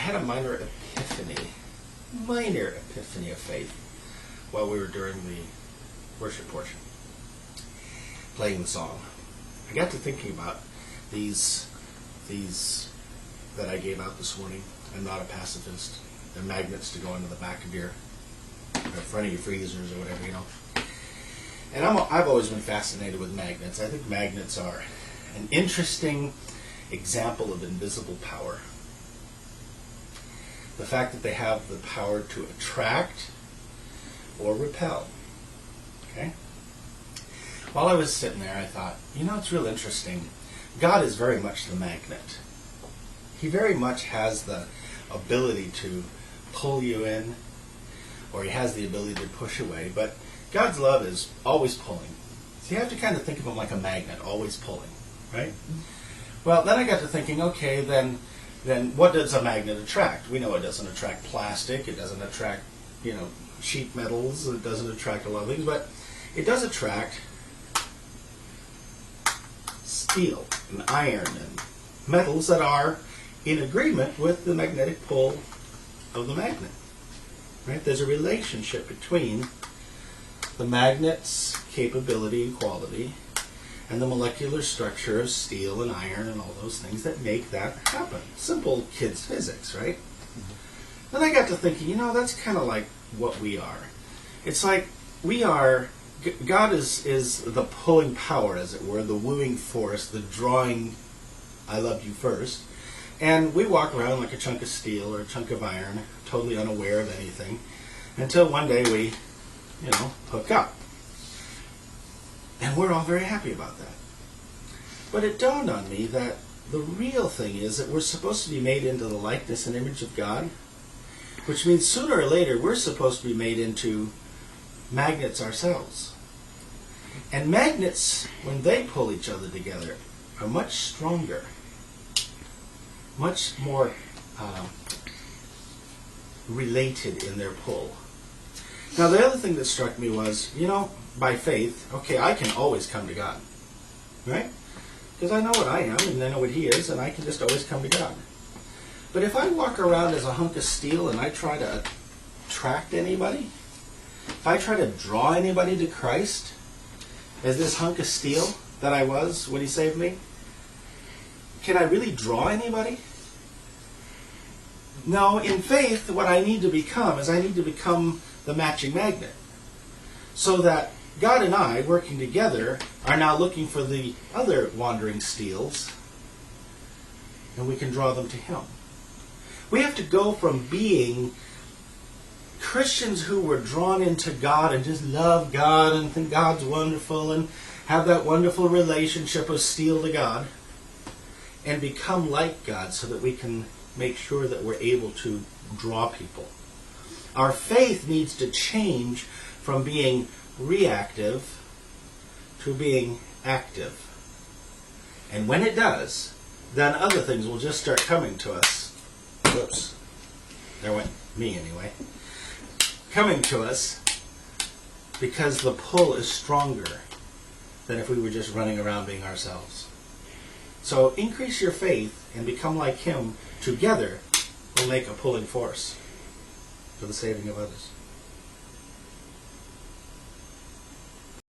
had a minor epiphany of faith while we were during the worship portion, playing the song. I got to thinking about these that I gave out this morning. I'm not a pacifist. They're magnets to go into the back of your, or in front of your freezers or whatever, you know. And I've always been fascinated with magnets. I think magnets are an interesting example of invisible power. The fact that they have the power to attract or repel. Okay? While I was sitting there, I thought, it's real interesting. God is very much the magnet. He very much has the ability to pull you in, or he has the ability to push away, but God's love is always pulling. So you have to kind of think of him like a magnet, always pulling, right? Well, then I got to thinking, okay, then what does a magnet attract? We know it doesn't attract plastic, it doesn't attract, sheet metals, it doesn't attract a lot of things, but it does attract steel and iron and metals that are in agreement with the magnetic pull of the magnet. Right? There's a relationship between the magnet's capability and quality and the molecular structure of steel and iron and all those things that make that happen. Simple kids' physics, right? Then I got to thinking, that's kind of like what we are. It's like we are, God is the pulling power, as it were, the wooing force, the drawing, I love you first. And we walk around like a chunk of steel or a chunk of iron, totally unaware of anything, until one day we, hook up. And we're all very happy about that. But it dawned on me that the real thing is that we're supposed to be made into the likeness and image of God, which means sooner or later we're supposed to be made into magnets ourselves. And magnets, when they pull each other together, are much stronger, much more related in their pull. Now, the other thing that struck me was, by faith, okay, I can always come to God, right? Because I know what I am, and I know what he is, and I can just always come to God. But if I walk around as a hunk of steel and I try to attract anybody, if I try to draw anybody to Christ, as this hunk of steel that I was when he saved me, can I really draw anybody? No, in faith, what I need to become is I need to become the matching magnet. So that God and I, working together, are now looking for the other wandering steels, and we can draw them to him. We have to go from being Christians who were drawn into God and just love God and think God's wonderful and have that wonderful relationship of steel to God, and become like God so that we can make sure that we're able to draw people. Our faith needs to change from being reactive to being active. And when it does, then other things will just start coming to us. Whoops. There went me anyway. Coming to us because the pull is stronger than if we were just running around being ourselves. So increase your faith and become like him. Together will make a pulling force for the saving of others.